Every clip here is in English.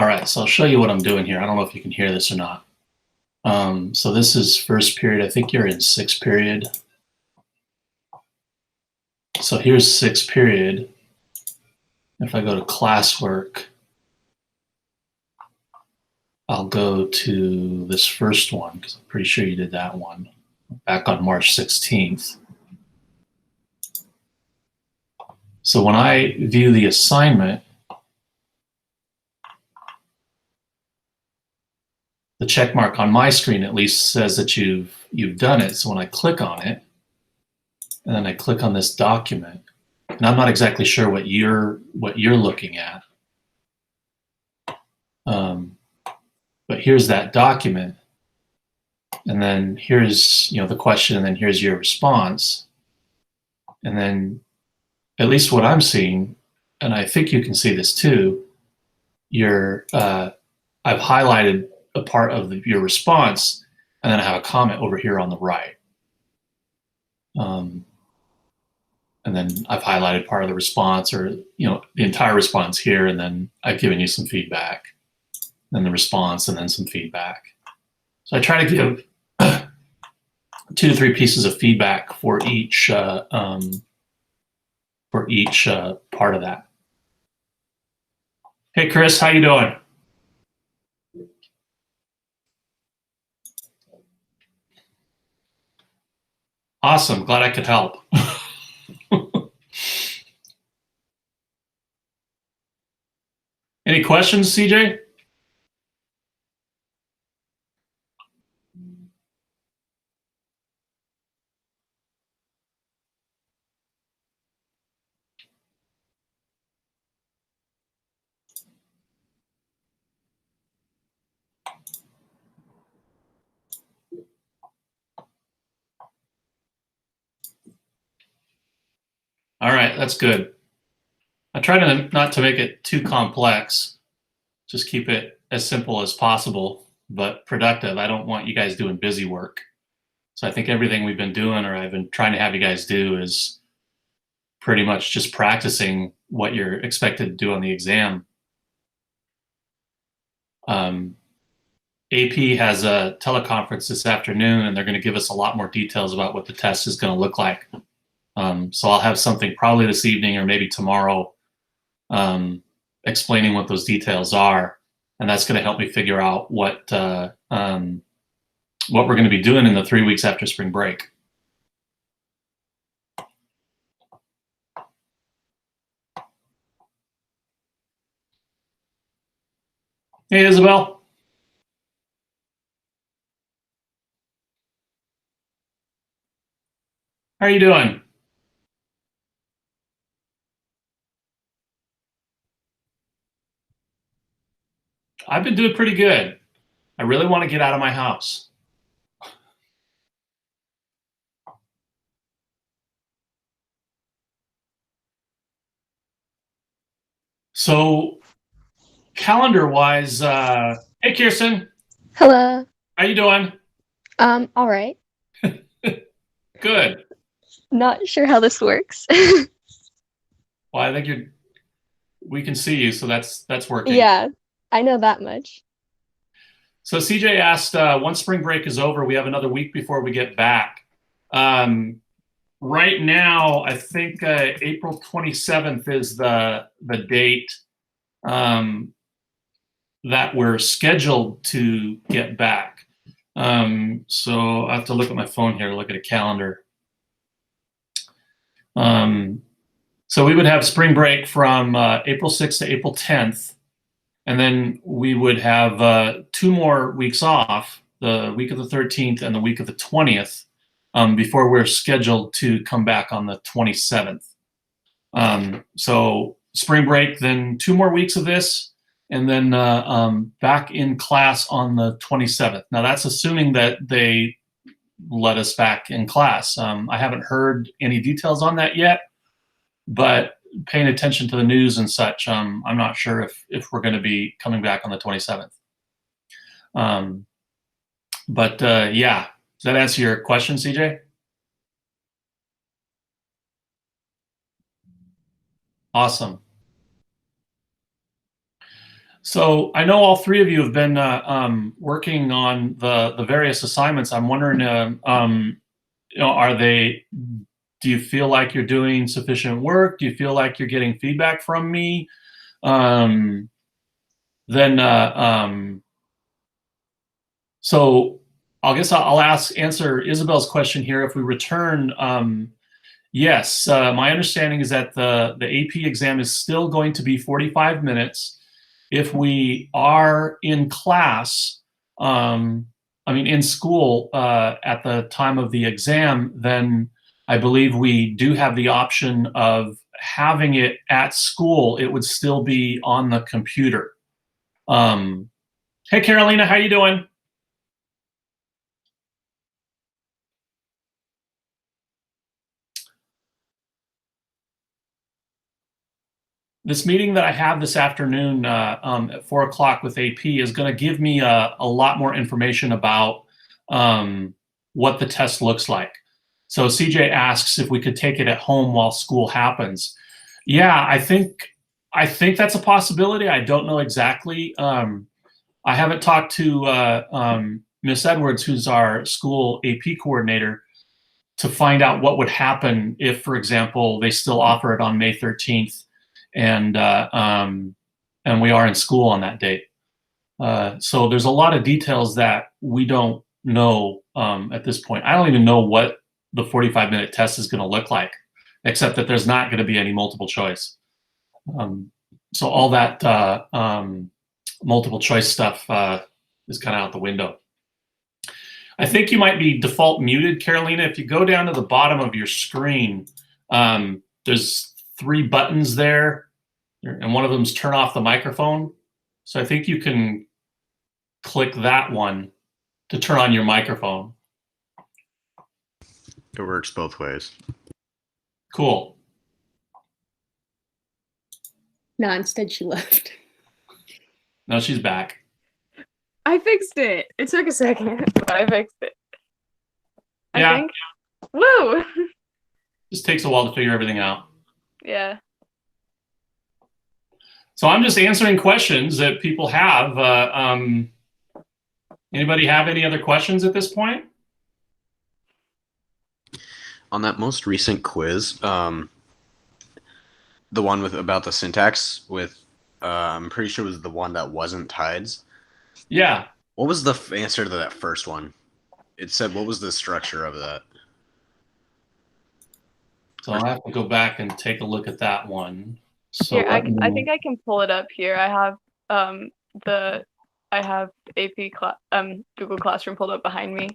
All right, so I'll show you what I'm doing here. I don't know if you can hear this or not. So this is first period. I think you're in sixth period. So here's sixth period. If I go to classwork, I'll go to this first one because I'm pretty sure you did that one back on March 16th. So when I view the assignment, the check mark on my screen at least says that you've done it. So when I click on it, and then I click on this document, and I'm not exactly sure what you're looking at, but here's that document, and then here's the question, and then here's your response, and then at least what I'm seeing, and I think you can see this too, I've highlighted a part of your response, and then I have a comment over here on the right. And then I've highlighted part of the response, or the entire response here, and then I've given you some feedback, then the response, and then some feedback. So I try to give 2 to 3 pieces of feedback for each part of that. Hey Chris, how you doing? Awesome, glad I could help. Any questions, CJ? All right, that's good. I try to not to make it too complex. Just keep it as simple as possible, but productive. I don't want you guys doing busy work. So I think everything we've been doing, or I've been trying to have you guys do, is pretty much just practicing what you're expected to do on the exam. AP has a teleconference this afternoon, and they're going to give us a lot more details about what the test is going to look like. So I'll have something probably this evening or maybe tomorrow explaining what those details are, and that's going to help me figure out what we're going to be doing in the 3 weeks after spring break. Hey, Isabel. How are you doing? I've been doing pretty good. I really want to get out of my house. So calendar-wise, hey, Kirsten. Hello. How you doing? All right. Good. Not sure how this works. Well, I think we can see you, so that's working. Yeah, I know that much. So CJ asked, once spring break is over, we have another week before we get back. Right now, I think April 27th is the date that we're scheduled to get back. So I have to look at my phone here, look at a calendar. So we would have spring break from April 6th to April 10th. And then we would have 2 more weeks off, the week of the 13th and the week of the 20th, before we're scheduled to come back on the 27th. So spring break, then 2 more weeks of this, and then back in class on the 27th. Now that's assuming that they let us back in class. I haven't heard any details on that yet, but paying attention to the news and such, I'm not sure if we're going to be coming back on the 27th. But yeah, does that answer your question, CJ? Awesome. So I know all three of you have been working on the various assignments. I'm wondering, are they? Do you feel like you're doing sufficient work? Do you feel like you're getting feedback from me? So I guess I'll answer Isabel's question here. If we return, yes, my understanding is that the AP exam is still going to be 45 minutes. If we are in class, in school at the time of the exam, then I believe we do have the option of having it at school. It would still be on the computer. Hey, Carolina, how you doing? This meeting that I have this afternoon at 4 o'clock with AP is going to give me a lot more information about what the test looks like. So CJ asks if we could take it at home while school happens. Yeah, I think that's a possibility. I don't know exactly. I haven't talked to Miss Edwards, who's our school AP coordinator, to find out what would happen if, for example, they still offer it on May 13th. And we are in school on that date. So there's a lot of details that we don't know at this point. I don't even know what the 45-minute test is going to look like, except that there's not going to be any multiple choice. So all that multiple choice stuff is kind of out the window. I think you might be default muted, Carolina. If you go down to the bottom of your screen, there's 3 buttons there, and one of them is turn off the microphone. So I think you can click that one to turn on your microphone. It works both ways. Cool. No, instead she left. No, she's back. I fixed it. It took a second, but I fixed it. Yeah. I think. Woo! Just takes a while to figure everything out. Yeah. So I'm just answering questions that people have. Anybody have any other questions at this point? On that most recent quiz, the one about the syntax I'm pretty sure it was the one that wasn't tides. Yeah. What was the answer to that first one? It said, what was the structure of that? So I'll have to go back and take a look at that one. So Here, I think I can pull it up here. I have AP Google Classroom pulled up behind me.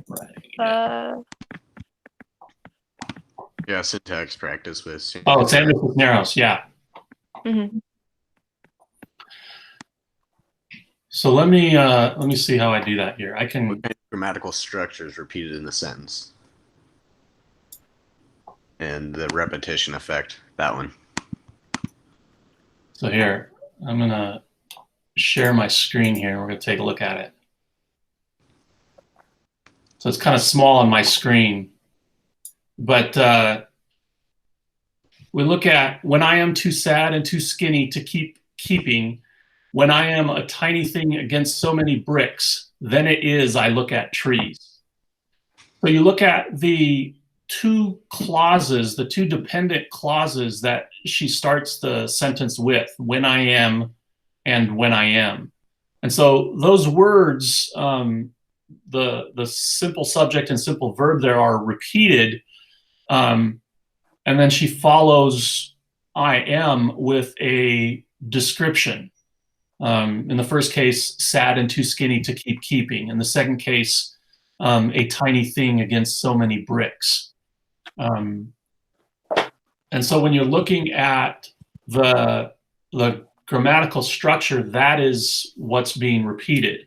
Right. Yeah, syntax practice with syntax. Oh, it's Sanders Cisneros, yeah. Mm-hmm. So let me see how I do that here. I can. What kind of grammatical structure is repeated in the sentence? And the repetition effect, that one. So here, I'm gonna share my screen here. We're gonna take a look at it. So it's kind of small on my screen, but we look at when I am too sad and too skinny to keep keeping, when I am a tiny thing against so many bricks, then it is I look at trees. So you look at the 2 clauses, the 2 dependent clauses that she starts the sentence with, when I am and when I am. And so those words, the simple subject and simple verb there are repeated, and then she follows I am with a description. In the first case, sad and too skinny to keep keeping. In the second case, a tiny thing against so many bricks. And so when you're looking at the grammatical structure, that is what's being repeated.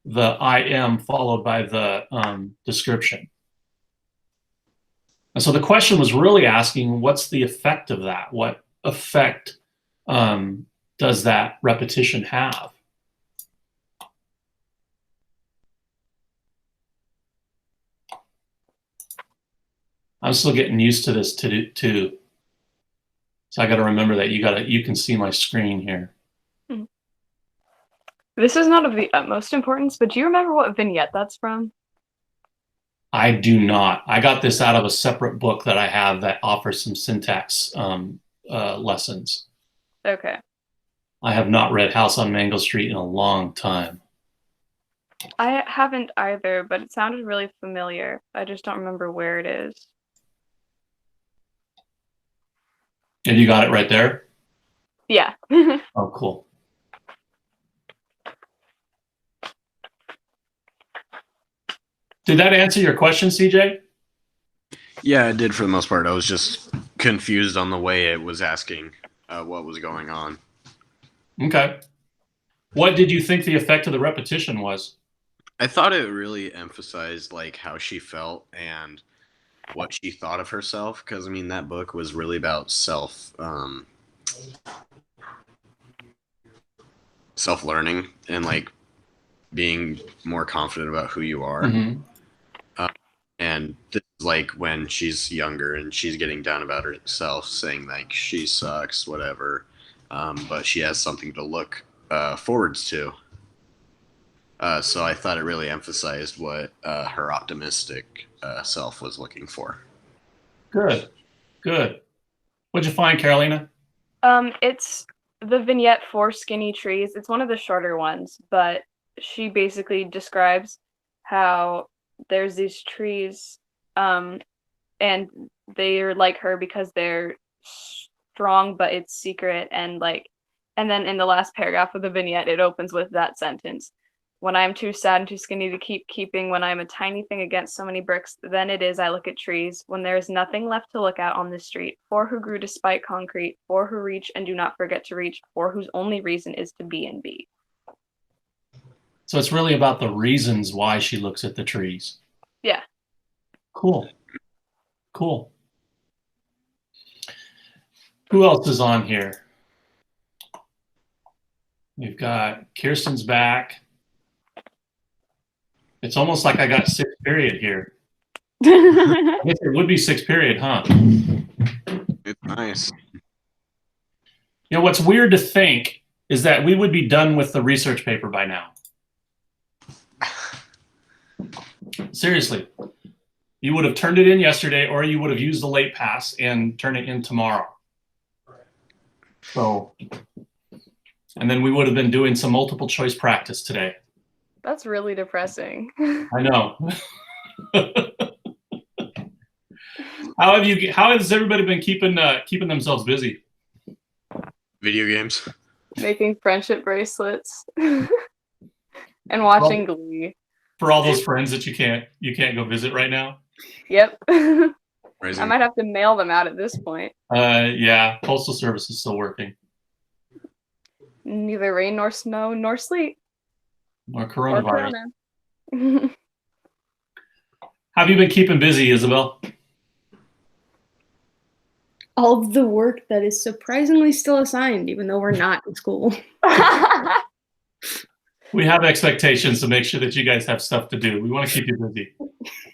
The I am followed by the description. And so the question was really asking, what's the effect of that? What effect does that repetition have? I'm still getting used to this too. So I got to remember that you can see my screen here. Mm-hmm. This is not of the utmost importance, but do you remember what vignette that's from? I do not. I got this out of a separate book that I have that offers some syntax lessons. Okay. I have not read House on Mango Street in a long time. I haven't either, but it sounded really familiar. I just don't remember where it is. And you got it right there? Yeah. Oh, cool. Did that answer your question, CJ? Yeah, it did for the most part. I was just confused on the way it was asking what was going on. Okay. What did you think the effect of the repetition was? I thought it really emphasized like how she felt and what she thought of herself, because I mean that book was really about self-learning and like being more confident about who you are. Mm-hmm. And this is like when she's younger and she's getting down about herself, saying like she sucks, whatever. But she has something to look forwards to. So I thought it really emphasized what her optimistic self was looking for. Good. Good. What'd you find, Carolina? It's the vignette for Skinny Trees. It's one of the shorter ones, but she basically describes how there's these trees, and they're like her because they're strong, but it's secret. And then in the last paragraph of the vignette, it opens with that sentence: "When I am too sad and too skinny to keep keeping, when I am a tiny thing against so many bricks, then it is I look at trees, when there is nothing left to look at on the street, for who grew despite concrete, for who reach and do not forget to reach, for whose only reason is to be and be." So it's really about the reasons why she looks at the trees. Yeah. Cool. Cool. Who else is on here? We've got Kirsten's back. It's almost like I got sixth period here. I guess it would be sixth period, huh? It's nice. You know, what's weird to think is that we would be done with the research paper by now. Seriously. You would have turned it in yesterday, or you would have used the late pass and turned it in tomorrow. So, and then we would have been doing some multiple choice practice today. That's really depressing. I know. How has everybody been keeping themselves busy? Video games. Making friendship bracelets and watching Glee. For all those friends that you can't go visit right now. Yep. Raising. I might have to mail them out at this point. Yeah, postal service is still working. Neither rain nor snow nor sleet. Or Or coronavirus. corona. How have you been keeping busy, Isabel? All of the work that is surprisingly still assigned, even though we're not in school. We have expectations to make sure that you guys have stuff to do. We want to keep you busy.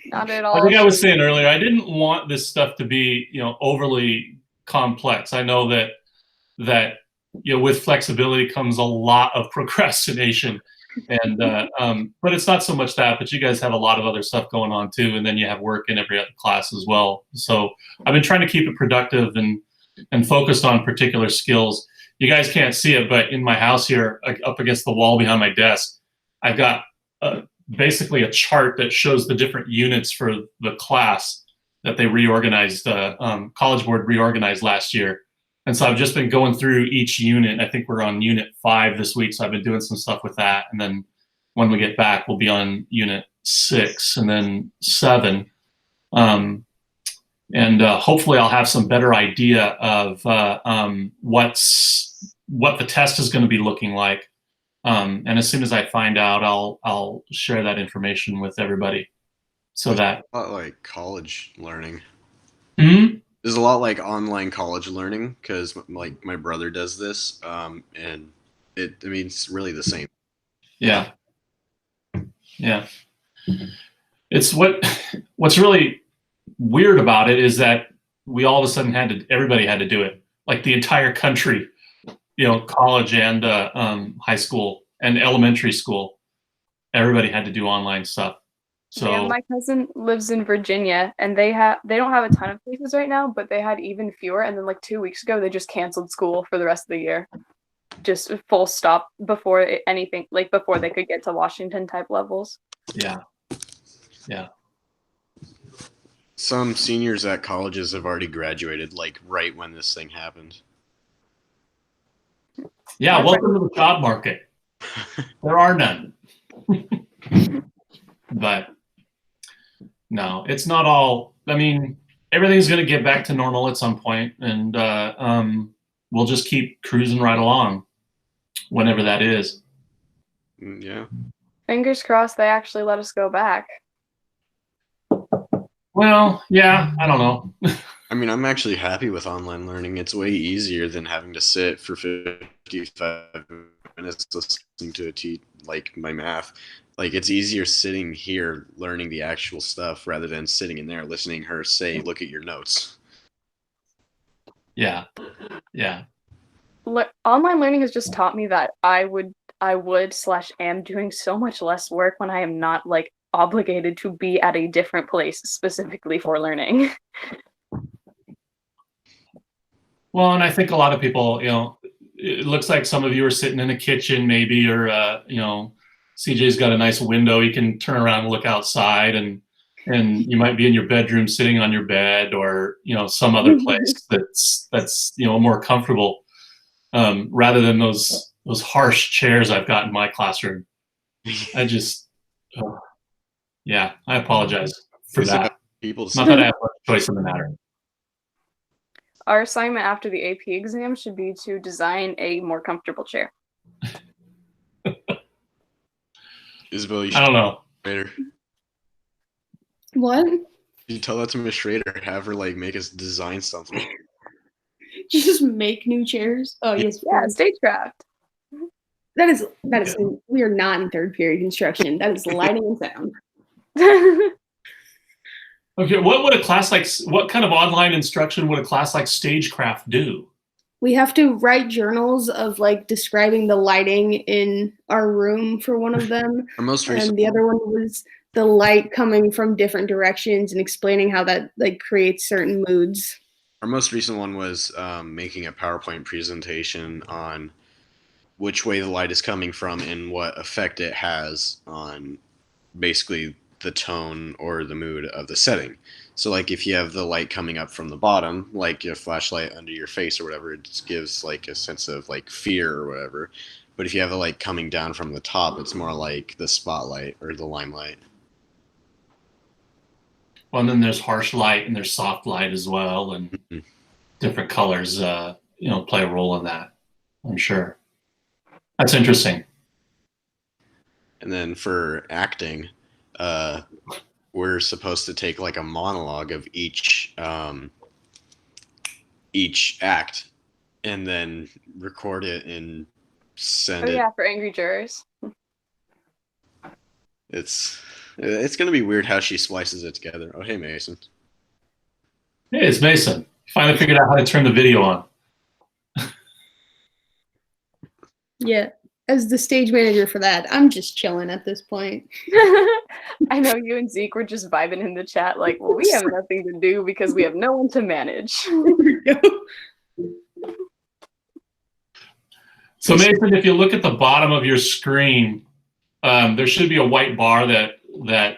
Not at I all. think I was saying earlier, I didn't want this stuff to be, overly complex. I know that with flexibility comes a lot of procrastination, and but it's not so much that. But you guys have a lot of other stuff going on too, and then you have work in every other class as well. So I've been trying to keep it productive and focused on particular skills. You guys can't see it, but in my house here, up against the wall behind my desk, I've got basically a chart that shows the different units for the class that they reorganized, College Board reorganized last year. And so I've just been going through each unit. I think we're on unit 5 this week, so I've been doing some stuff with that. And then when we get back, we'll be on unit 6 and then 7. And hopefully I'll have some better idea of what the test is going to be looking like. And as soon as I find out, I'll share that information with everybody, so that. A lot like college learning. Hmm? There's a lot like online college learning, because like my brother does this, and it's really the same. Yeah. Yeah. It's what's really weird about it is that we all of a sudden everybody had to do it, like the entire country, college and high school and elementary school, everybody had to do online stuff. So Yeah, my cousin lives in Virginia, and they don't have a ton of cases right now, but they had even fewer. And then like 2 weeks ago, they just canceled school for the rest of the year, just full stop before anything, like before they could get to Washington type levels. yeah. Some seniors at colleges have already graduated, like right when this thing happened. Yeah, welcome to the job market. There are none. But no, it's not all. I mean, everything's going to get back to normal at some point, and we'll just keep cruising right along whenever that is. Yeah. Fingers crossed they actually let us go back. Well, yeah, I don't know. I mean, I'm actually happy with online learning. It's way easier than having to sit for 55 minutes listening to like my math. Like, it's easier sitting here learning the actual stuff rather than sitting in there listening her say, look at your notes. Yeah. Online learning has just taught me that I would / am doing so much less work when I am not like obligated to be at a different place specifically for learning. Well, and I think a lot of people, it looks like some of you are sitting in a kitchen maybe, or, CJ's got a nice window. You can turn around and look outside, and you might be in your bedroom sitting on your bed, or, some other place that's more comfortable, rather than those harsh chairs I've got in my classroom. I just, I apologize for that. People Not that I have much choice in the matter. Our assignment after the AP exam should be to design a more comfortable chair. Isabel, you I don't know. Schrader. What? You tell that to Miss Schrader, have her like make us design something. Just make new chairs? Oh, yes. Yeah, stagecraft. That is, we are not in third period instruction. That is lighting and sound. Okay, what kind of online instruction would a class like Stagecraft do? We have to write journals of like describing the lighting in our room for one of them. Our most recent And the other one was the light coming from different directions and explaining how that like creates certain moods. Our most recent one was making a PowerPoint presentation on which way the light is coming from and what effect it has on basically the tone or the mood of the setting. So like if you have the light coming up from the bottom, like a flashlight under your face or whatever, it just gives like a sense of like fear or whatever. But if you have the light coming down from the top, it's more like the spotlight or the limelight. Well, and then there's harsh light and there's soft light as well, and different colors, play a role in that. I'm sure. That's interesting. And then for acting, we're supposed to take like a monologue of each act and then record it and send it. Yeah, for angry jurors. It's gonna be weird how she splices it together. Oh, hey, Mason. Hey, it's Mason. Finally figured out how to turn the video on. Yeah. As the stage manager for that, I'm just chilling at this point. I know you and Zeke were just vibing in the chat like, well, we have nothing to do because we have no one to manage. So Mason, if you look at the bottom of your screen, there should be a white bar that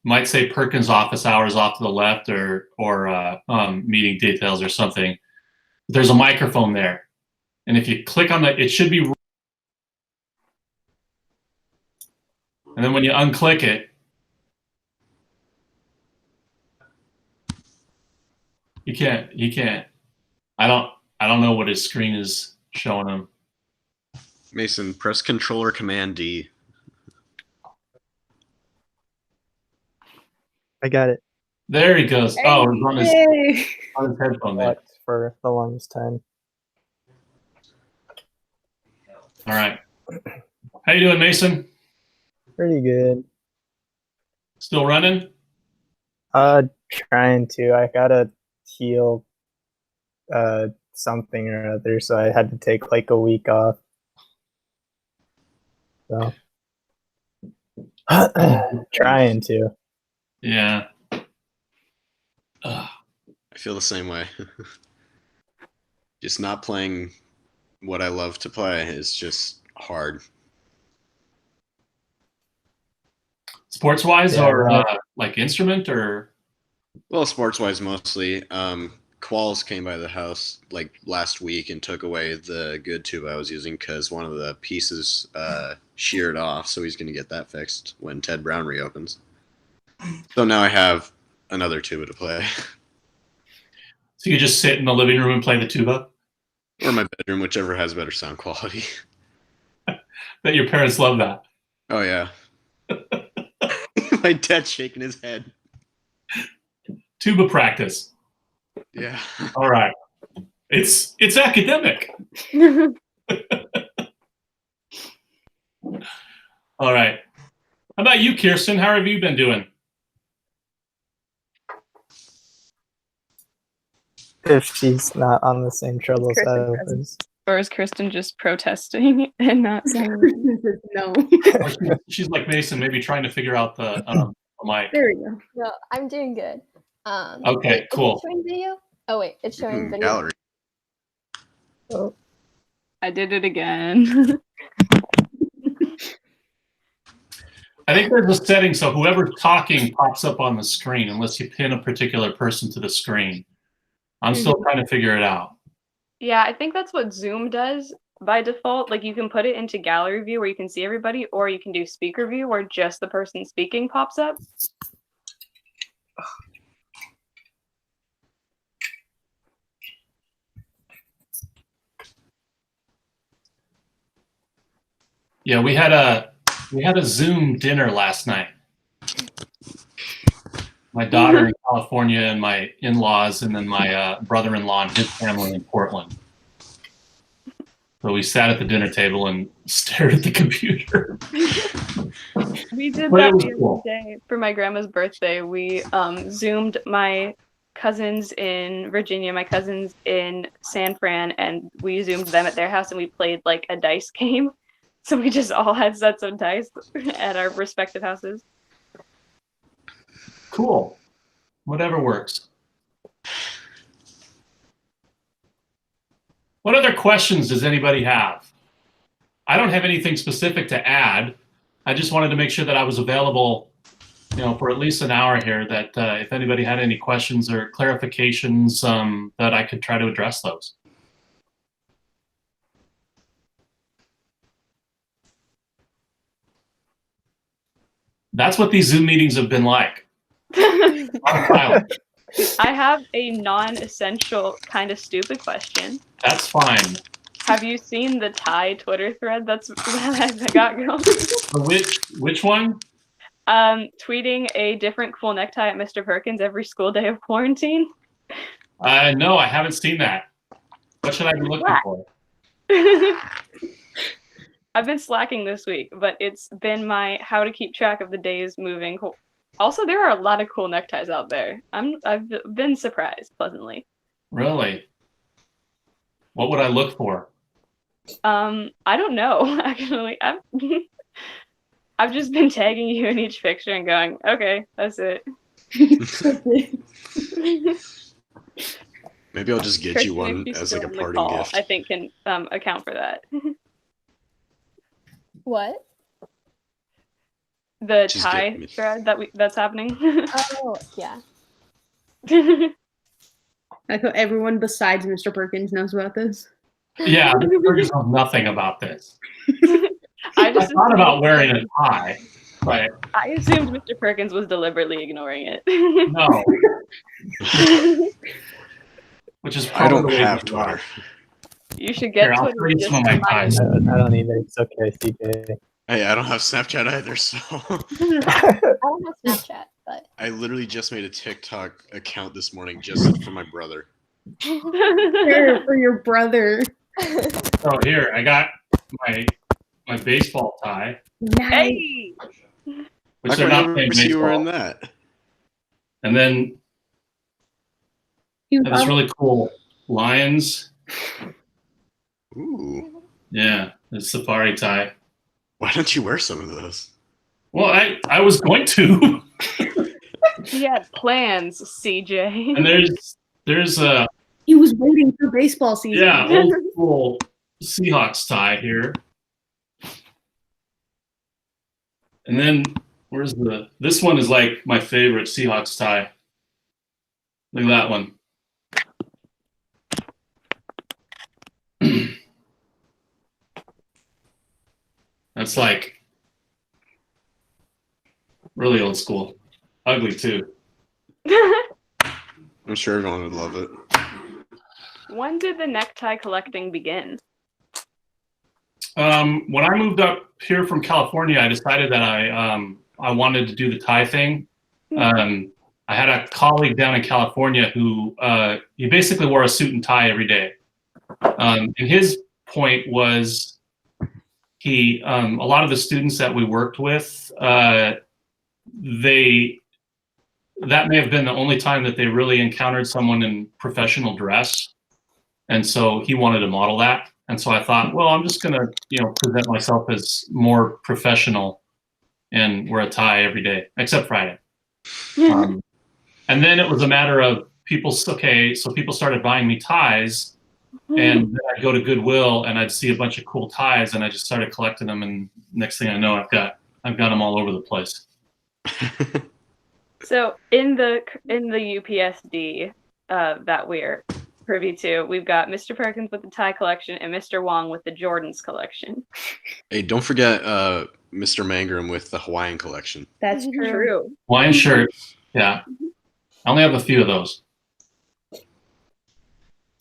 might say Perkins office hours off to the left, or meeting details or something. There's a microphone there, and if you click on that, it should be. And then when you unclick it, he can't. I don't know what his screen is showing him. Mason, press Control or Command D. I got it. There he goes. Oh, it's on his Yay. headphone there. Select for the longest time. All right. How you doing, Mason? Pretty good. Still running? Trying to. I gotta heal something or other, so I had to take like a week off. So trying to. Yeah. Ugh. I feel the same way. Just not playing what I love to play is just hard. Sports wise, Yeah, or right. like instrument, or Well, sports wise, mostly. Qualls came by the house like last week and took away the good tube I was using because one of the pieces sheared off, so he's going to get that fixed when Ted Brown reopens. So now I have another tuba to play. so you just sit in the living room and play the tuba Or my bedroom, whichever has better sound quality. that your parents love that. Oh, yeah. My dad's shaking his head. Tuba practice. Yeah. All right. It's academic. All right. How about you, Kirsten? How have you been doing? If she's not on the same troubles Kristen I present. was. Or is Kristen just protesting and not saying? No. Or she's like Mason, maybe trying to figure out the mic. There we go. No, I'm doing good. Okay, wait, cool. Is it showing video? Oh wait, it's showing video. Gallery. Oh, I did it again. I think there's a setting so whoever's talking pops up on the screen unless you pin a particular person to the screen. I'm still trying to figure it out. Yeah, I think that's what Zoom does by default. Like you can put it into gallery view where you can see everybody, or you can do speaker view where just the person speaking pops up. Yeah, we had a Zoom dinner last night. My daughter in California and my in-laws, and then my brother-in-law and his family in Portland. So we sat at the dinner table and stared at the computer. We did But it that was the cool. other day for my grandma's birthday. We Zoomed my cousins in Virginia, my cousins in San Fran, and we Zoomed them at their house and we played like a dice game. So we just all had sets of dice at our respective houses. Cool. Whatever works. What other questions does anybody have? I don't have anything specific to add. I just wanted to make sure that I was available, for at least an hour here, that if anybody had any questions or clarifications, that I could try to address those. That's what these Zoom meetings have been like. A lot of silence. I have a non-essential kind of stupid question. That's fine. Have you seen the Thai Twitter thread that I got going? Which one? Tweeting a different cool necktie at Mr. Perkins every school day of quarantine. No, I haven't seen that. What should I be looking for? I've been slacking this week, but it's been my how to keep track of the days moving. Also, there are a lot of cool neckties out there. I've been surprised pleasantly. Really? What would I look for? I don't know, actually. I've just been tagging you in each picture and going, okay, that's it. Maybe I'll just get you one If as like a still on the parting call, gift. I think can account for that. What? The Just Thai get me. thread that's happening. Oh yeah. I thought everyone besides Mr. Perkins knows about this. Yeah, Fergus knows nothing about this. I I thought about wearing a tie, but I assumed Mr. Perkins was deliberately ignoring it. no. Which is I probably don't the way have to go. Twitter. You should get Here, I'll Twitter show you just some of my to ties. I don't either. It's okay, CJ. Hey, I don't have Snapchat either, so I don't have Snapchat, but I literally just made a TikTok account this morning just for my brother. For your brother. So here, I got my baseball tie, Nice. Hey! which How they're come I not playing never see you wearing baseball. that? And then You this really cool Lions. Ooh. Yeah, the safari tie. Why don't you wear some of those? Well, I was going to. He had plans, CJ. And there's a He was waiting for baseball season. yeah old school Seahawks tie here. And then where's this one is like my favorite Seahawks tie. Look at that one. That's like really old school. Ugly too. I'm sure everyone would love it. When did the necktie collecting begin? When I moved up here from California, I decided that I wanted to do the tie thing. I had a colleague down in California who he basically wore a suit and tie every day. And his point was a lot of the students that we worked with, that may have been the only time that they really encountered someone in professional dress. And so he wanted to model that. And so I thought, well, I'm just going to, present myself as more professional and wear a tie every day, except Friday. And then it was a matter of people started buying me ties, and then I'd go to Goodwill and I'd see a bunch of cool ties, and I just started collecting them. And next thing I know, I've got them all over the place. So in the UPSD that we're privy to, we've got Mr. Perkins with the tie collection and Mr. Wong with the Jordans collection. Hey, don't forget Mr. Mangrum with the Hawaiian collection. That's true. True. Hawaiian shirts, yeah. I only have a few of those.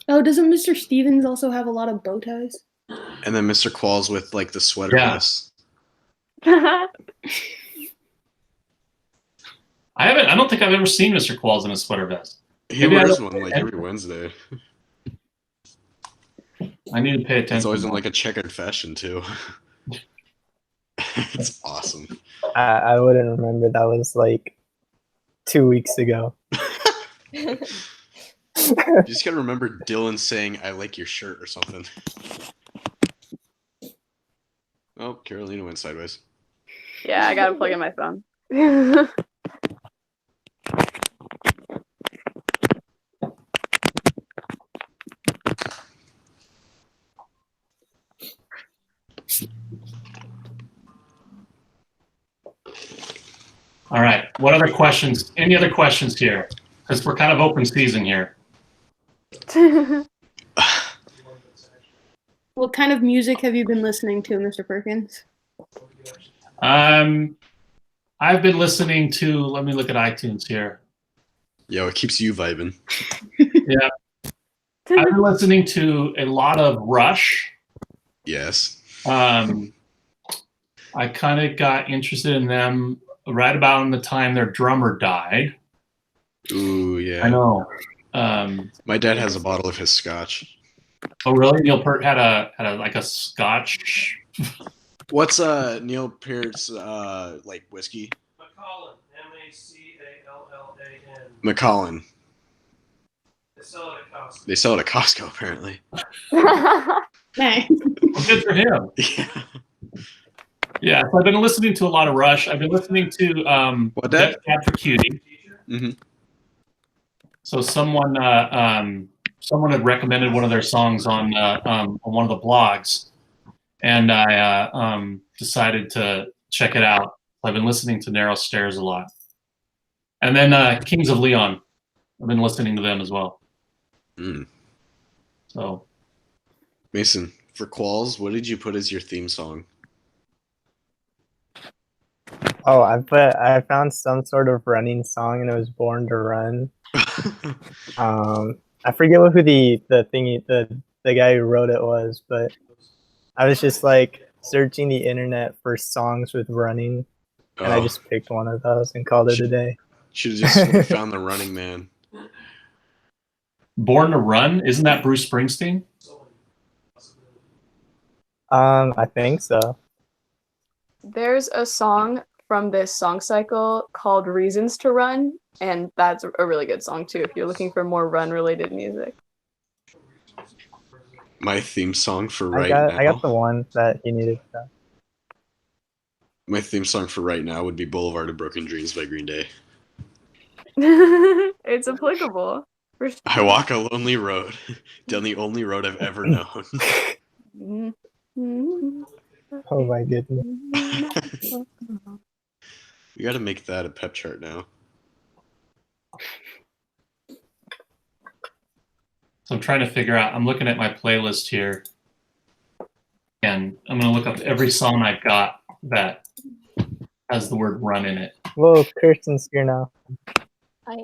Oh, doesn't Mr. Stevens also have a lot of bow ties? And then Mr. Qualls with like the sweater Yeah. vest. I don't think I've ever seen Mr. Qualls in a sweater vest. He Maybe I wears don't- one like every Wednesday. I need to pay attention. It's always in like a checkered fashion too. It's awesome. I wouldn't remember. That was like 2 weeks ago. You just gotta remember Dylan saying, "I like your shirt" or something. Oh, Carolina went sideways. Yeah, I gotta plug in my phone. All right. What other questions? Any other questions here? Because we're kind of open season here. What kind of music have you been listening to, Mr. Perkins? I've been listening to. Let me look at iTunes here. Yo, it keeps you vibing. Yeah, I've been listening to a lot of Rush. Yes. I kind of got interested in them right about in the time their drummer died. Ooh, yeah. I know. My dad has a bottle of his scotch. Oh, really? Neil Peart had a like a Scotch. What's Neil Peart's like whiskey? Macallan, M-A-C-A-L-L-A-N. Macallan. They sell it at Costco. They sell it at Costco apparently. Hey. Well, good for him. Yeah. Yeah, so I've been listening to a lot of Rush. I've been listening to What that? Death Cab for Cutie. Mm-hmm. So someone had recommended one of their songs on one of the blogs, and I decided to check it out. I've been listening to Narrow Stairs a lot, and then Kings of Leon. I've been listening to them as well. Mm. So Mason, for Qualls, what did you put as your theme song? Oh, I found some sort of running song, and it was Born to Run. I forget who the guy who wrote it was, but I was just like searching the internet for songs with running, and I just picked one of those and called it a day. Should have just found the Running Man. Born to Run, isn't that Bruce Springsteen? I think so. There's a song from this song cycle called Reasons to Run, and that's a really good song too if you're looking for more run related music. My theme song for I now. got the one that he needed. My theme song for right now would be Boulevard of Broken Dreams by Green Day. It's applicable. I walk a lonely road down the only road I've ever known. Oh my goodness. We got to make that a pep chart now. So I'm trying to figure out, I'm looking at my playlist here, and I'm going to look up every song I've got that has the word run in it. Whoa, Kirsten's here now.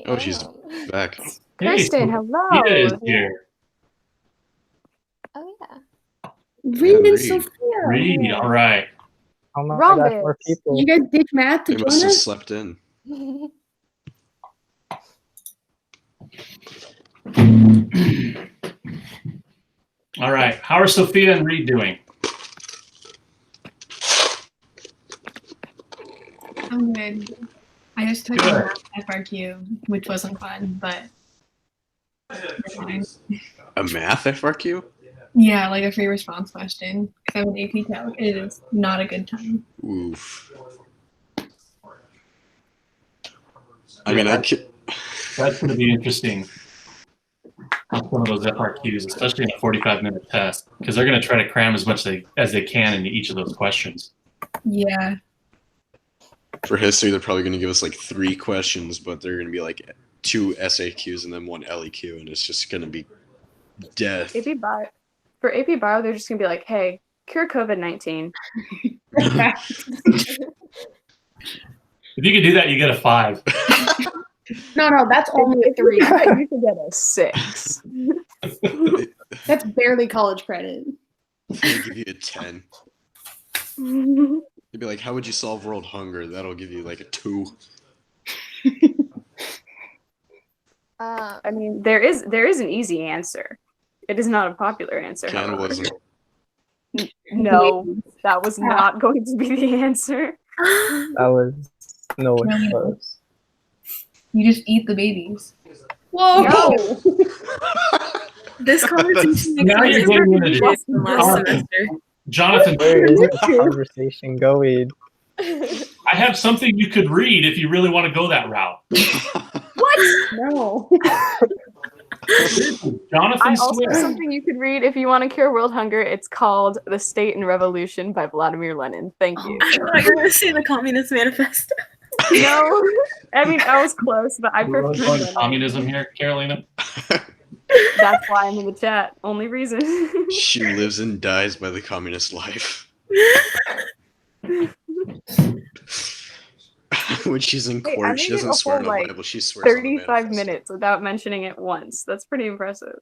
Oh, she's am. back. Kristen, hello. Sophia is here. Oh yeah. Reed and Reed. Sophia. Reed, all right. Oh my gosh, more Rhombus. people. You guys ditch math to They join must have us? slept in. All right. How are Sophia and Reed doing? I'm good. I just took Good. a math FRQ, which wasn't fun, but it's fine. A math FRQ? Yeah, like a free response question. Because I'm an AP Calc. It is not a good time. Oof. I mean, I could. That's going to be interesting. One of those FRQs, especially in a 45-minute test, because they're going to try to cram as much as they can into each of those questions. Yeah. For history, they're probably going to give us like 3 questions, but they're going to be like 2 SAQs and then 1 LEQ, and it's just going to be death. AP Bio. For AP Bio, they're just gonna be like, "Hey, cure COVID-19." If you could do that, you get a 5. No, that's only a 3. You could get a 6. That's barely college credit. They'll give you a 10. They'd be like, how would you solve world hunger? That'll give you like a 2. I mean, there is an easy answer. It is not a popular answer. however. Cannibalism. No, that was not going to be the answer. That was nowhere Really? close. You just eat the babies. Whoa! No. This conversation makes Now me you're getting into different from last Jonathan. semester. Jonathan, Where is the conversation going? I have something you could read if you really want to go that route. No. Jonathan I also Swift. have something you could read if you want to cure world hunger. It's called The State and Revolution by Vladimir Lenin. Thank you. I thought you were going to say the Communist Manifesto. No, I mean, I was close, but I We're prefer really going Lenin. communism here, Carolina. That's why I'm in the chat. Only reason. She lives and dies by the communist life. When she's in Hey, I court, made she it doesn't a swear on whole, the like, Bible. She swears on the 35 manifesto. minutes without mentioning it once. That's pretty impressive.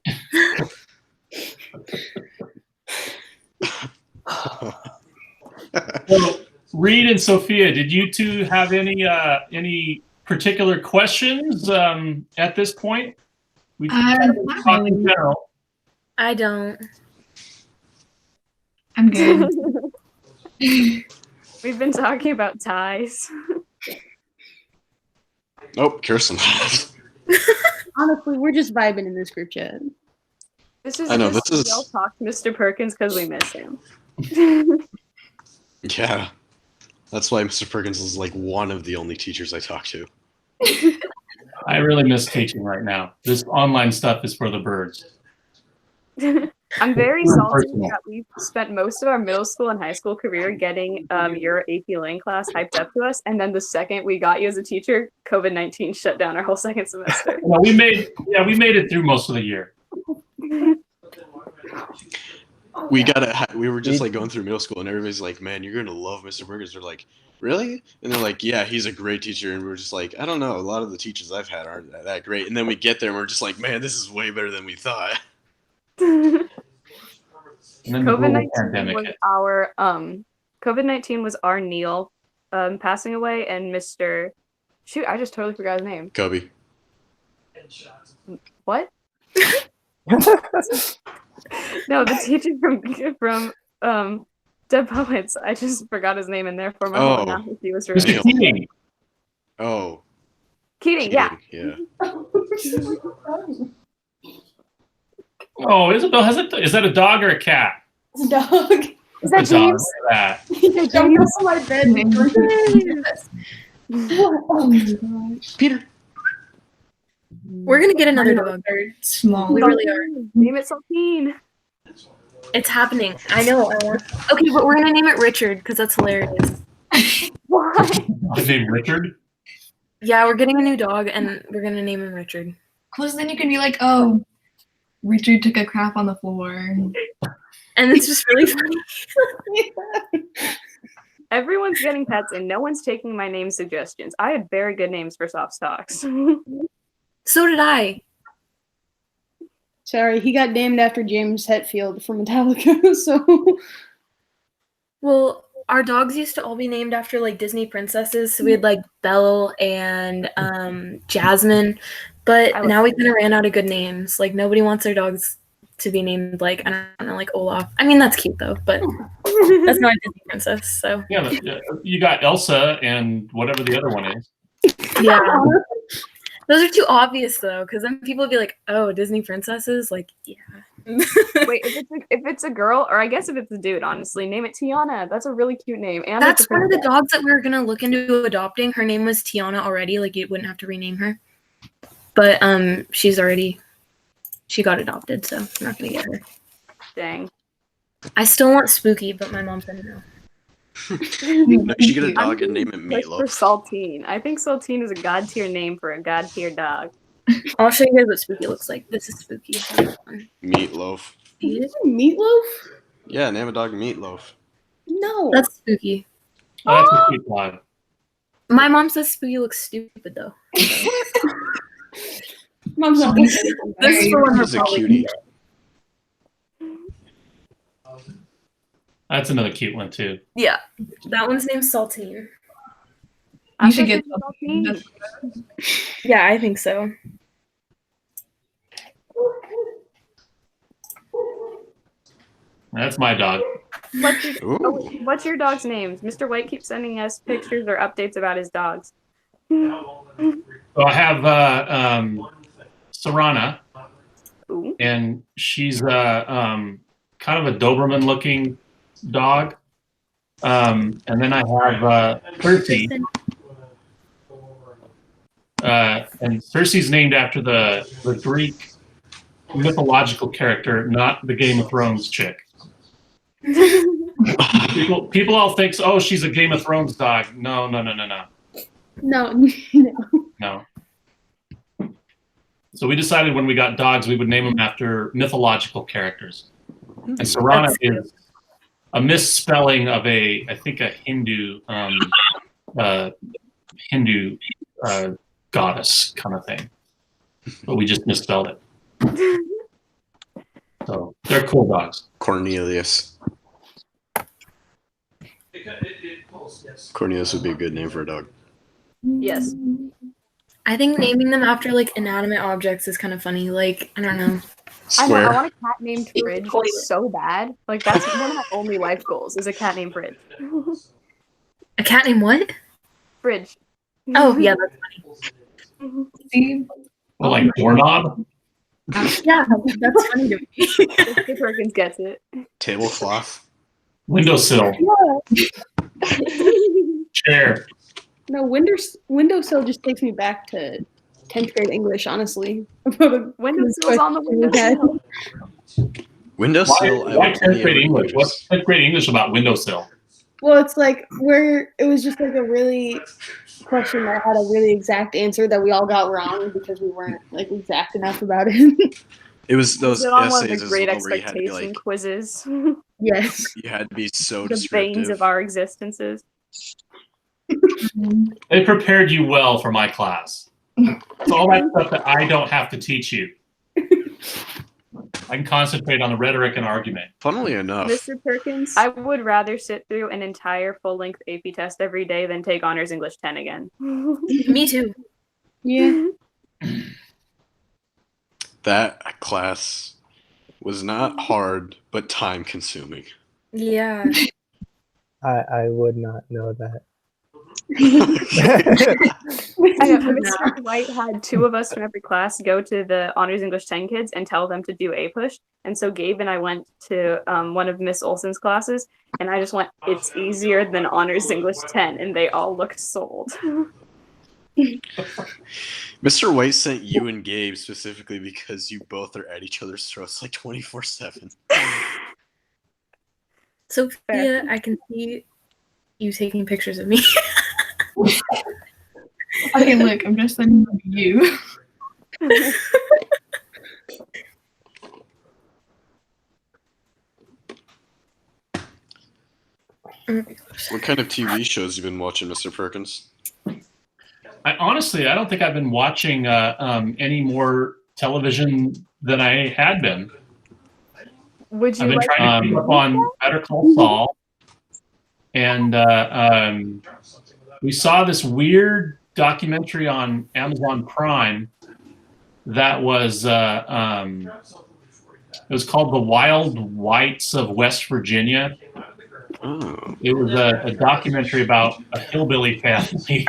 So, Reed and Sophia, did you two have any particular questions at this point? We Not talked in really. general. I don't. I'm good. We've been talking about ties. Nope, Kirsten left. Honestly, we're just vibing in this group chat. This is I know, just this is- we all talk to Mr. Perkins because we miss him. Yeah. That's why Mr. Perkins is like one of the only teachers I talk to. I really miss teaching right now. This online stuff is for the birds. I'm very Very salty personal. that we've spent most of our middle school and high school career getting your AP Lang class hyped up to us, and then the second we got you as a teacher, COVID-19 shut down our whole second semester. Well, we made it through most of the year. We were just like going through middle school and everybody's like, man, you're gonna love Mr. Perkins. We're like, really? And they're like, yeah, he's a great teacher. And we're just like, I don't know, a lot of the teachers I've had aren't that great. And then we get there and we're just like, man, this is way better than we thought. And then the global COVID-19 pandemic was hit. our COVID-19 was our Neil passing away, and Mr. Shoot, I just totally forgot his name. Kobe. What? No, the teacher from Dead Poets. I just forgot his name, and therefore my whole Oh. analysis was Mr. ruined. Keating. Oh. Keating, yeah. Yeah. Oh, Isabel, is that a dog or a cat? Dog. Is that Good dog, James? look at that. He jumped off my bed. Oh my gosh. Peter. We're gonna get another dog. They're small. We really are. Name it Saltine. It's happening. I know. Okay, but we're gonna name it Richard because that's hilarious. Why? His name Richard. Yeah, we're getting a new dog and we're gonna name him Richard. Cause then you can be like, oh, Richard took a crap on the floor. And it's just really funny. Everyone's getting pets and no one's taking my name suggestions. I had very good names for soft stocks. So did I. Sorry, he got named after James Hetfield from Metallica. So Well, our dogs used to all be named after like Disney princesses. So we had like Belle and Jasmine. But now we kind of ran out of good names. Like nobody wants their dogs to be named like, I don't know, like Olaf. I mean, that's cute though, but that's not a Disney princess. So Yeah, you got Elsa and whatever the other one is. yeah. Those are too obvious though, because then people would be like, "Oh, Disney princesses!" Like, yeah. Wait, if it's a girl, or I guess if it's a dude, honestly, name it Tiana. That's a really cute name. And That's it's a one of the princess. dogs that we were gonna look into adopting. Her name was Tiana already. Like, you wouldn't have to rename her. But she got adopted, so we're not gonna get her. Dang. I still want Spooky, but my mom said no. No, you should get a dog and name it Push for Meatloaf. Saltine. I think Saltine is a god tier name for a god tier dog. I'll show you guys what Spooky looks like. This is Spooky. Meatloaf. Meatloaf? Yeah, name a dog Meatloaf. No. That's Spooky. Oh, that's a cute dog. My mom says Spooky looks stupid though. Mom's not This is for when He's a cutie. That's another cute one too. Yeah, that one's named Saltine. You should get Saltine. Yeah, I think so. That's my dog. What's your dog's names? Mr. White keeps sending us pictures or updates about his dogs. So I have Serana, Ooh. and she's kind of a Doberman-looking dog. And then I have Cersei. And Cersei's named after the Greek mythological character, not the Game of Thrones chick. People all think, oh, she's a Game of Thrones dog. No. No. So we decided when we got dogs, we would name them after mythological characters. And Serana That's cute. is a misspelling of I think a Hindu goddess kind of thing, but we just misspelled it. So they're cool dogs. Cornelius. It pulls, yes. Cornelius would be a good name for a dog. Yes. I think naming them after like inanimate objects is kind of funny. Like, I don't know. I know. Square. I want a cat named Fridge so bad. Like that's one of my only life goals is a cat named Fridge. A cat named what? Fridge. Oh, yeah, that's See? Well, like doorknob. yeah, that's funny to me. Mr. Perkins gets it. Tablecloth. Windowsill. Chair. No, windowsill just takes me back to 10th grade English, honestly. Windowsill's on the windowsill. Windowsill. Why 10th grade English? What's 10th grade English about windowsill? Well, it's like it was just like a really question that had a really exact answer that we all got wrong because we weren't like exact enough about it. It was those Is it on one of essays the as great well where you had to be expectation like, quizzes? Yes. you had to be so The descriptive. veins of our existences. They prepared you well for my class. It's all that stuff that I don't have to teach you. I can concentrate on the rhetoric and argument. Funnily enough, Mr. Perkins, I would rather sit through an entire full-length AP test every day than take Honors English 10 again. Me too. Yeah. that class was not hard, but time consuming. Yeah. I would not know that. I know, Mr. White had 2 of us from every class go to the Honors English 10 kids and tell them to do A push. And so Gabe and I went to one of Miss Olson's classes, and I just went, "It's easier than Honors English 10," and they all looked sold. Mr. White sent you and Gabe specifically because you both are at each other's throats like 24/7. Sophia, I can see you taking pictures of me. Okay, look, I'm just sending them to you. What kind of TV shows you been watching, Mr. Perkins? Honestly, I don't think I've been watching any more television than I had been. Would I've you been like trying to keep up on Better Call Saul, and we saw this weird documentary on Amazon Prime that was it was called The Wild Whites of West Virginia. Oh. It was a documentary about a hillbilly family.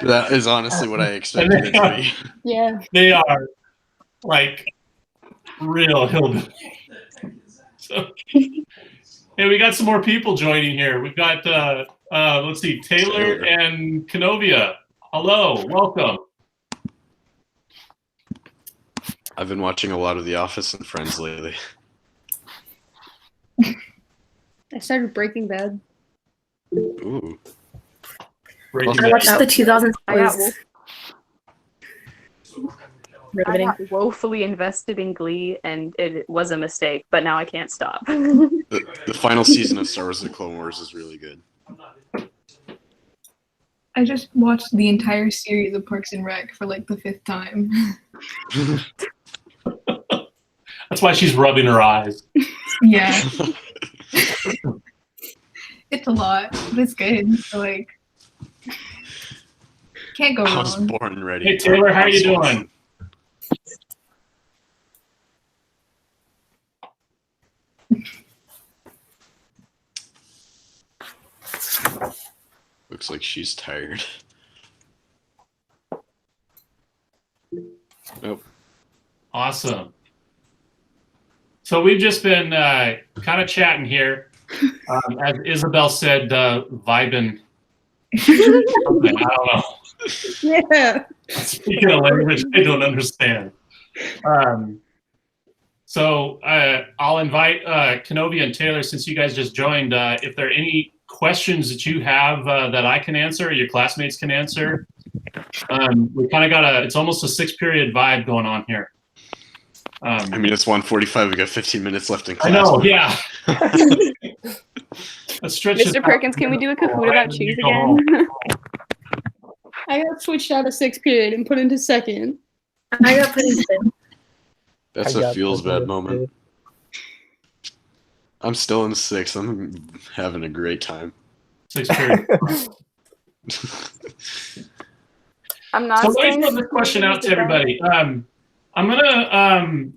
That is honestly what I expected it to be. Yeah. They are like real hillbilly. So, hey, we got some more people joining here. We've got let's see, Taylor and Kenovia. Hello, welcome. I've been watching a lot of The Office and Friends lately. I started Breaking Bad. Ooh. Breaking I Bad. watched the 2000s. I got, Riveting. got woefully invested in Glee, and it was a mistake, but now I can't stop. The final season of Star Wars: The Clone Wars is really good. I just watched the entire series of Parks and Rec for like the 5th time. That's why she's rubbing her eyes. Yeah. It's a lot, but it's good. So, like, can't go I was wrong. born ready. Hey Taylor, how you doing? Looks like she's tired. Nope. Awesome. So we've just been kind of chatting here. As Isabel said, vibing. Something, I don't know. Yeah. Speaking of language I don't understand. So I'll invite Kenovia and Taylor, since you guys just joined, if there are any questions that you have that I can answer or your classmates can answer. We kind of got it's almost a 6-period vibe going on here. I mean, it's 1:45. We got 15 minutes left in I class. know, yeah. Let's stretch Mr. Perkins, can we do a Kahoot about cheese again? I got switched out of 6th period and put into 2nd. I got put in fifth. That's I a got feels put bad in moment. I'm still in 6th. I'm having a great time. 6th period. I'm not So let me staying throw this question out to everybody. I'm gonna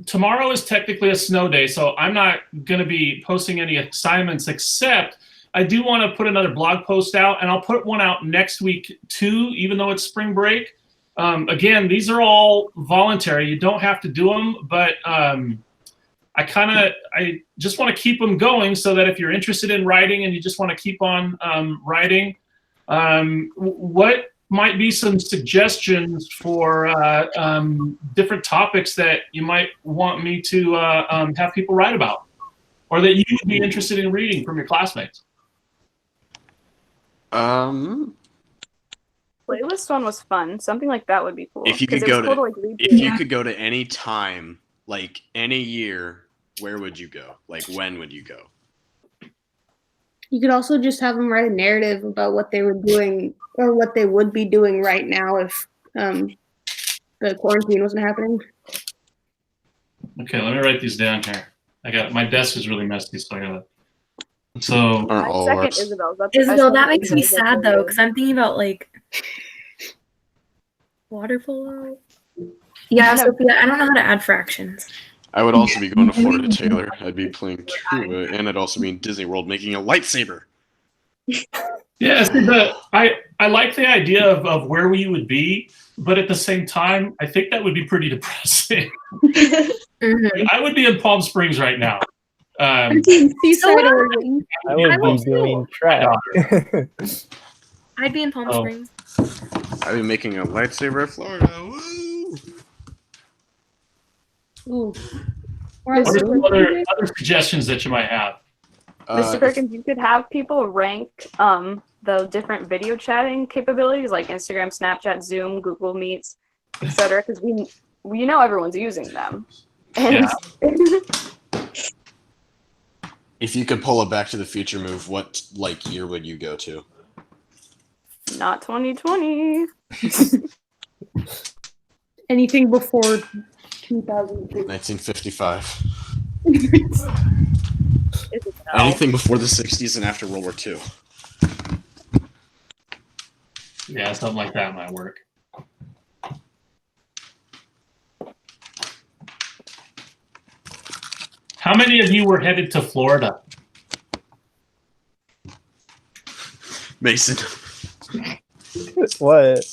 tomorrow is technically a snow day, so I'm not gonna be posting any assignments, except I do want to put another blog post out, and I'll put one out next week too, even though it's spring break. Again, these are all voluntary. You don't have to do them, but I just want to keep them going so that if you're interested in writing and you just want to keep on writing, what might be some suggestions for different topics that you might want me to have people write about, or that you would be interested in reading from your classmates? Playlist one was fun. Something like that would be cool. If you 'cause could it was go cool to, like, read if through. you could go to any time, like any year, where would you go? Like, when would you go? You could also just have them write a narrative about what they were doing or what they would be doing right now if the quarantine wasn't happening. Okay, let me write these down here. My desk is really messy, so I gotta. So Aren't all of Second ours? Isabel's. Isabel, that makes me sad though, because I'm thinking about like water polo. Yeah, Sophia, I don't know how to add fractions. I would also be going to Florida, Taylor. I'd be playing Cuba, and I'd also be in Disney World making a lightsaber. Yeah, see, I like the idea of where we would be, but at the same time, I think that would be pretty depressing. Mhm. I would be in Palm Springs right now. Seaside, So- Oregon. I would will be doing too. track. I'd be in Palm Oh. Springs. I've been making a lightsaber at Florida. Woo! Ooh. What are Mr. some other suggestions that you might have? Mr. Perkins, you could have people rank the different video chatting capabilities like Instagram, Snapchat, Zoom, Google Meets, etc. Because we know everyone's using them. And If you could pull a Back to the Future move, what year would you go to? not 2020. Anything before 2003. 1955. Is it no? Anything before the 60s and after World War II. Yeah, something like that might work. How many of you were headed to Florida? Mason, What?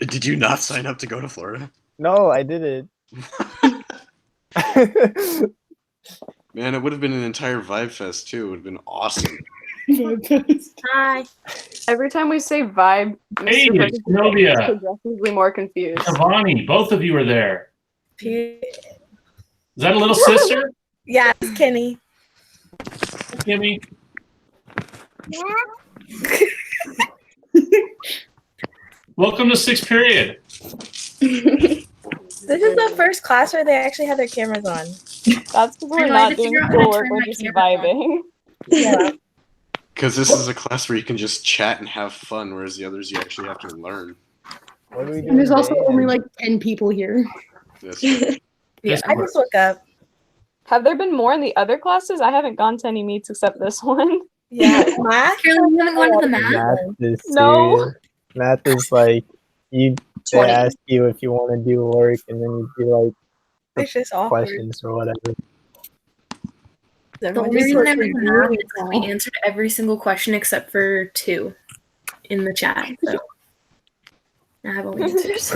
did you not sign up to go to Florida? No, I didn't. Man, it would have been an entire Vibe Fest too. It would have been awesome. Hi. Every time we say vibe, Hey, Mr. Perkins Novia. gets progressively more confused. Giovanni, both of you were there. P- Is that a little sister, yeah, it's Kenny. Kimmy? Welcome to sixth period. This is the first class where they actually have their cameras on. That's because we're I not had to doing figure out how to schoolwork, turn we're my just camera on. vibing. Yeah. Because this is a class where you can just chat and have fun, whereas the others you actually have to learn. What do we do? And there's also today? only like 10 people here. That's true. This I just look up. Have there been more in the other classes? I haven't gone to any meets except this one. Yeah, math. Carolyn, you haven't gone to the math? Math is No. serious. Math is like they 20. ask you if you want to do work, and then you do like It's just awkward. questions or whatever. The Everyone only just reason looks I'm in math really is that we answered every single question except for 2 in the chat. So I have all the answers.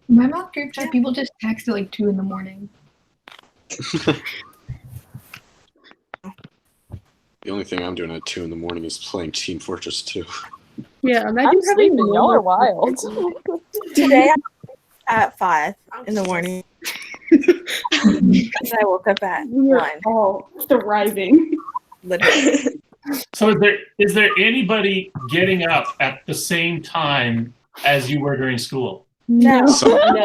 In my math group chat, people just text at like 2 in the morning. The only thing I'm doing at 2 in the morning is playing Team Fortress 2. Yeah, imagine I'm having sleeping. Y'all are more- wild. Today at 5 in the morning. Because I woke up at We are 1, all thriving. literally. So is there anybody getting up at the same time as you were during school? No. No.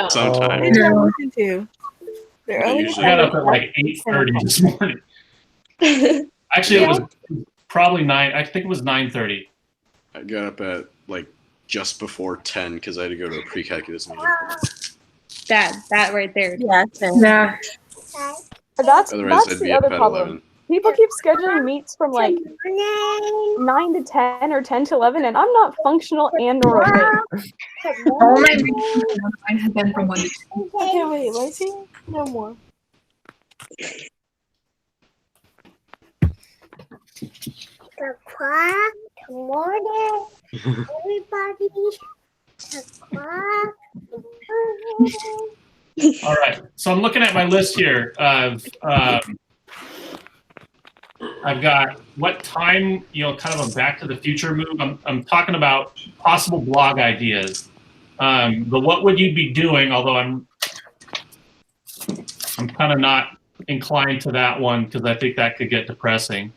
Sometimes. Who's not looking to? They're I only usually I got up at like 8:30 this morning. Actually, it was probably 9. I think it was 9:30. I got up at just before 10 because I had to go to a pre-calculus meeting. That right there. Yeah, same. Yeah. That's Otherwise, I'd the be up other at problem. 11. People keep scheduling meets from like 9 to 10 or 10 to 11, and I'm not functional and or awake. All my meetings mine have been from 1 to 2. Okay, wait, let me see. No more. Good morning, everybody. All right. So I'm looking at my list here of I've got what time, kind of a Back to the Future move. I'm talking about possible blog ideas. The what would you be doing? Although I'm kind of not inclined to that one because I think that could get depressing.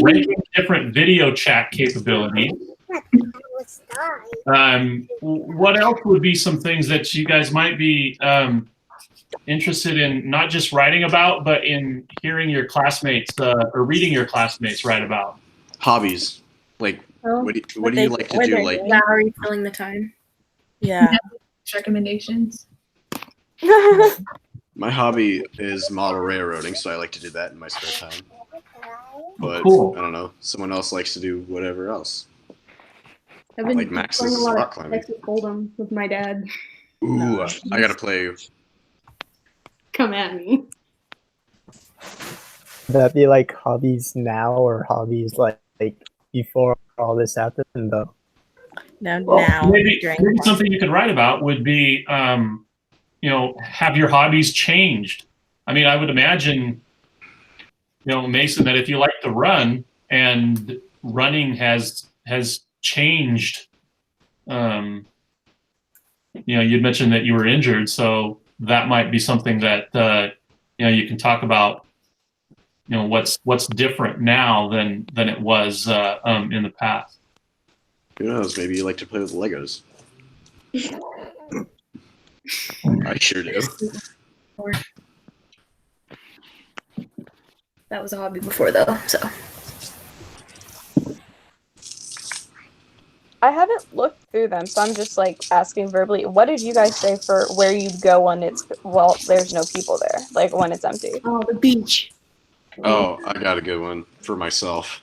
Ranking different video chat capabilities. What else would be some things that you guys might be interested in, not just writing about, but in hearing your classmates or reading your classmates write about? Hobbies. What do you like to do? Yeah, are you filling the time? Yeah. Recommendations. My hobby is model railroading, so I like to do that in my spare time. But Cool. I don't know. Someone else likes to do whatever else. I've been Like Max's playing a lot rock of climbing. Texas Hold'em with my dad. Ooh, I gotta play. come at me. Would that be like hobbies now or hobbies like before all this happened though? No, Well, now. maybe during something you could write about would be, have your hobbies changed? I mean, I would imagine, Mason, that if you like to run and running has changed, you'd mentioned that you were injured, so that might be something that you can talk about. What's different now than it was in the past. Who knows? Maybe you like to play with Legos. I sure do. That was a hobby before though, so. I haven't looked through them, so I'm just like asking verbally. What did you guys say for where you'd go when there's no people there, like when it's empty? Oh, the beach. Oh, I got a good one for myself.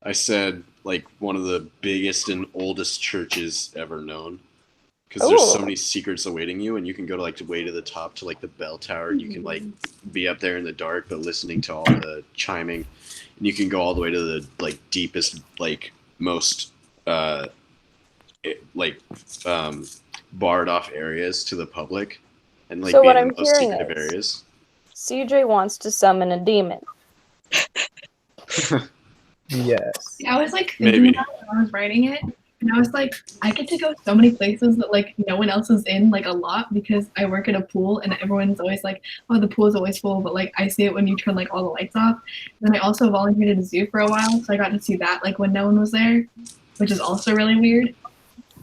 I said like one of the biggest and oldest churches ever known, because there's so many secrets awaiting you, and you can go to like way to the top to like the bell tower, and you can like be up there in the dark, but listening to all the chiming, and you can go all the way to the like deepest, like most barred off areas to the public, and like So be what in I'm the most hearing secretive is- areas. CJ wants to summon a demon. Yes. I was like thinking Maybe. about it when I was writing it, and I was like, I get to go so many places that like no one else is in, like a lot, because I work at a pool and everyone's always like, oh, the pool is always full, but like I see it when you turn like all the lights off. And then I also volunteered at a zoo for a while, so I got to see that like when no one was there, which is also really weird.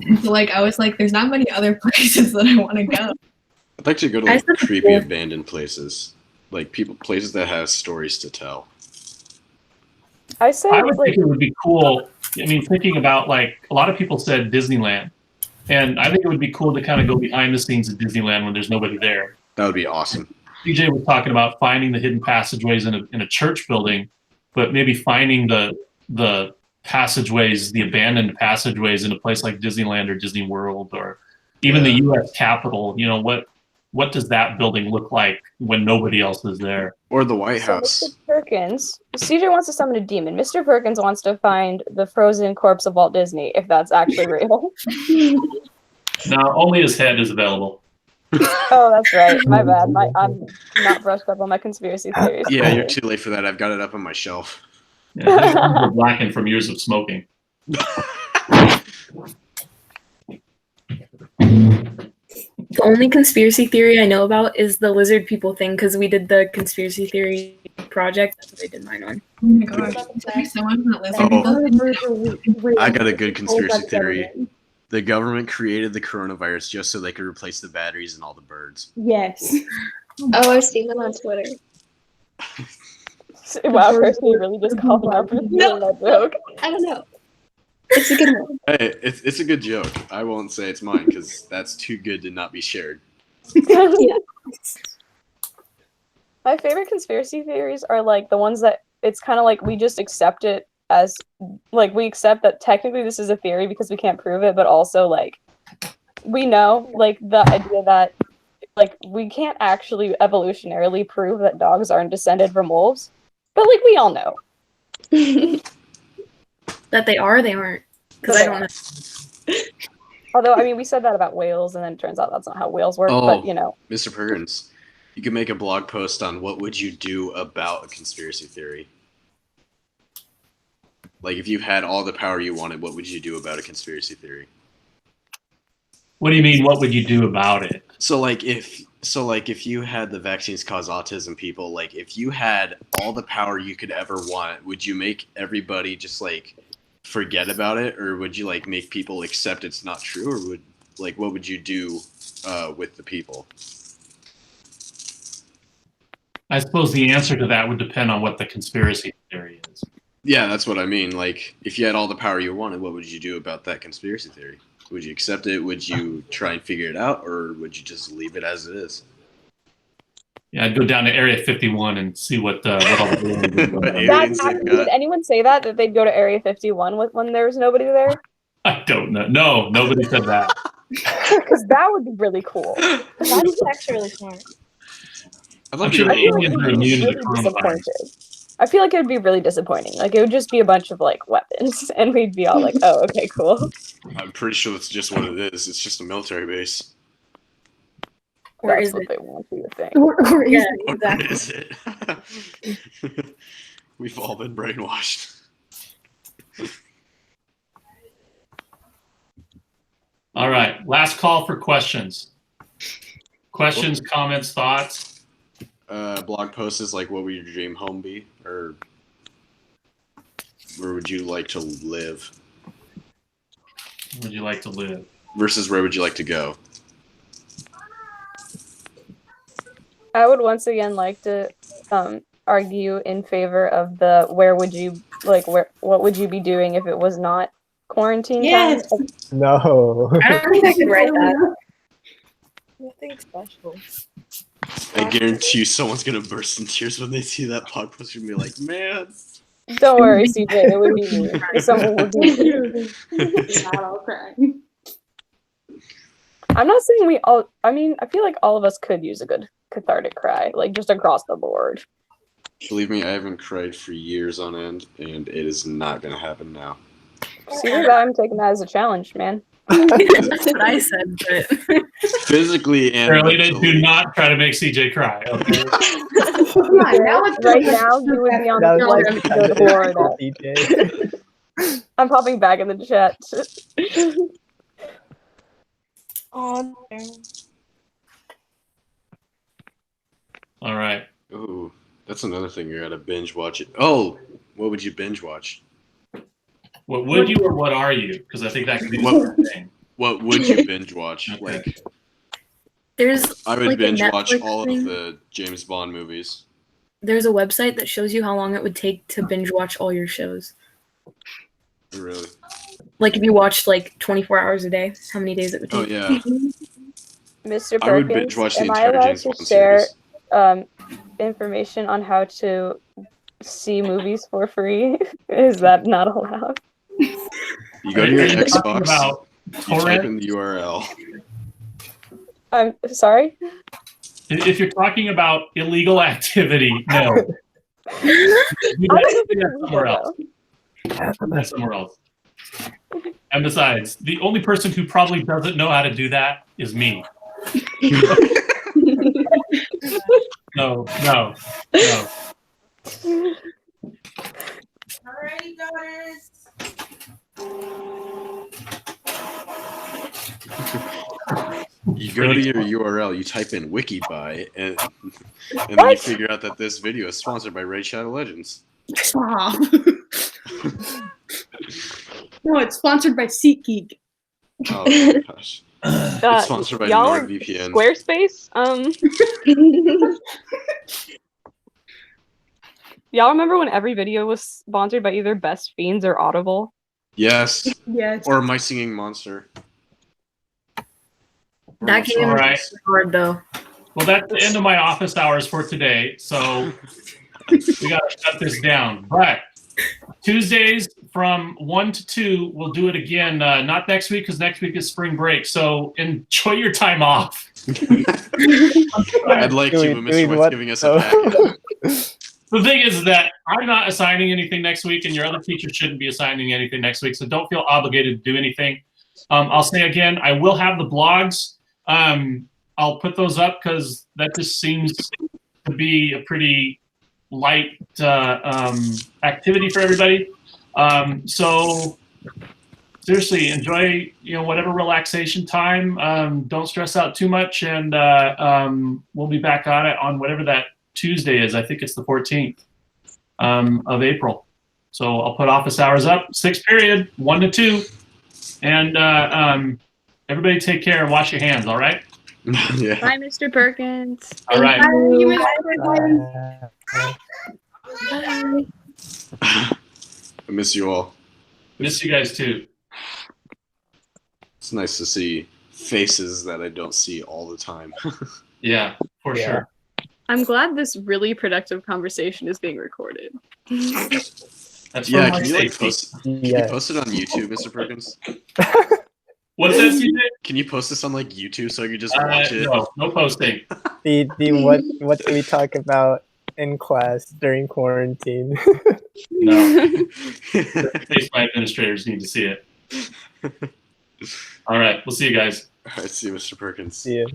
And so like I was like, there's not many other places that I want to go. I'd like to go to I like said the creepy pool. abandoned places, like places that have stories to tell. I say I would like think it would be cool. I mean, thinking about like a lot of people said Disneyland, and I think it would be cool to kind of go behind the scenes at Disneyland when there's nobody there. That would be awesome. DJ was talking about finding the hidden passageways in a church building, but maybe finding the passageways, the abandoned passageways in a place like Disneyland or Disney World or even the U.S. Capitol. What does that building look like when nobody else is there? Or the White so House. Mr. Perkins. CJ wants to summon a demon. Mr. Perkins wants to find the frozen corpse of Walt Disney, if that's actually real. No, only his head is available. Oh, that's right. My bad. I'm not brushed up on my conspiracy theories. Yeah, you're too late for that. I've got it up on my shelf. Yeah, his arms are blackened from years of smoking. The only conspiracy theory I know about is the lizard people thing because we did the conspiracy theory project. That's what I did mine on. Oh my gosh, thank you so much for that list. I got a good conspiracy theory. The government created the coronavirus just so they could replace the batteries in all the birds. Yes. Oh, I've seen them on Twitter. Wow, Kirsty, you really just called him out for stealing that joke. I don't know. It's a good one. Hey, it's a good joke. I won't say it's mine because that's too good to not be shared. My favorite conspiracy theories are like the ones that it's kind of like we just accept it as like we accept that technically this is a theory because we can't prove it, but also like we know like the idea that like we can't actually evolutionarily prove that dogs aren't descended from wolves, but like we all know. That they aren't. Because I don't know. Although, I mean, we said that about whales, and then it turns out that's not how whales work, but, you know. Mr. Perkins, you could make a blog post on what would you do about a conspiracy theory. Like, if you had all the power you wanted, what would you do about a conspiracy theory? What do you mean, what would you do about it? So, like, if you had the vaccines cause autism people, like, if you had all the power you could ever want, would you make everybody just, like, forget about it, or would you like make people accept it's not true, or would like what would you do with the people? I suppose the answer to that would depend on what the conspiracy theory is. Yeah, that's what I mean. Like, if you had all the power you wanted, what would you do about that conspiracy theory? Would you accept it? Would you try and figure it out, or would you just leave it as it is? Yeah, I'd go down to Area 51 and see what all the aliens they've got. Did anyone say that they'd go to Area 51 when there was nobody there? I don't know. No, nobody said that. Because that would be really cool. That's actually really smart. I'd love I'm to sure go. aliens are immune to the Really coronavirus. disappointed. I feel like it would be really disappointing. Like it would just be a bunch of like weapons, and we'd be all like, "Oh, okay, cool." I'm pretty sure that's just what it is. It's just a military base. Or That's is what it? they want you to think. Or is Yeah, it? Or exactly. is it? We've all been brainwashed. All right, last call for questions. Questions, comments, thoughts. Blog post is like, what would your dream home be, or where would you like to live, Would you like to live? versus where would you like to go? I would once again like to argue in favor of the where would you like where what would you be doing if it was not quarantine time? Yes. No. I don't think I could write that. Nothing special. I guarantee you, someone's gonna burst in tears when they see that blog post and be like, "Man." Don't worry, CJ, it would be me. Someone would be me. Not all crying. I'm not saying we all. I mean, I feel like all of us could use a good cathartic cry, like just across the board. Believe me, I haven't cried for years on end, and it is not gonna happen now. See, I'm taking that as a challenge, man. That's what I said, but Physically and Carolina, mentally. do not try to make CJ cry. Okay? Come on, now it's Right now, you would be on That the was like kind of good horror. difficult, DJ. I'm popping back in the chat. Oh, All right. Ooh, that's another thing you gotta binge watch it. Oh, what would you binge watch? What would you or what are you? Because I think that could be the What- same thing. What would you binge watch? Okay. Like, there's I would like a binge watch Netflix all thing. of the James Bond movies. There's a website that shows you how long it would take to binge watch all your shows. Really? Like if you watched like 24 hours a day, how many days it would Oh take. yeah. Mr. I would Perkins, binge watch the am I entire allowed James to Bond share series. information on how to see movies for free? Is that not allowed? You go to your Are you talking Xbox, about you type torrent? in the URL. I'm sorry. If you're talking about illegal activity, no. Do I that, don't do that think somewhere it's else. Do that somewhere else. And besides, the only person who probably doesn't know how to do that is me. No. Alrighty, daughters. You go to your URL, you type in Wikibuy, and then you What? figure out that this video is sponsored by Raid Shadow Legends. Stop. No, it's sponsored by SeatGeek. Oh my gosh. Uh, It's sponsored by y'all are NordVPN. Squarespace. Y'all remember when every video was sponsored by either Best Fiends or Audible? Yes. Yes. Or My Singing Monster. That game All right. is hard though. Well, that's the end of my office hours for today. So we got to shut this down. But Tuesdays from 1 to 2, we'll do it again. Not next week because next week is spring break. So enjoy your time off. I'd like to, but Mr. White's giving us a pack. The thing is that I'm not assigning anything next week, and your other teachers shouldn't be assigning anything next week. So don't feel obligated to do anything. I'll say again, I will have the blogs. I'll put those up because that just seems to be a pretty light activity for everybody. So seriously, enjoy whatever relaxation time. Don't stress out too much, and we'll be back on it on whatever that Tuesday is. I think it's the 14th of April. So I'll put office hours up, 6th period, 1 to 2, and everybody take care and wash your hands. All right. Yeah. Bye, Mr. Perkins. All right. I miss you all. Miss you guys too. It's nice to see faces that I don't see all the time. Yeah, for sure. I'm glad this really productive conversation is being recorded. That's Yeah, for my can you safety. post it on YouTube, Mr. Perkins? What's that, CJ? Can you post this on like YouTube so I could just watch it? No posting. What do we talk about in class during quarantine? No. In case my administrators need to see it. All right. We'll see you guys. All right, see you, Mr. Perkins. See you.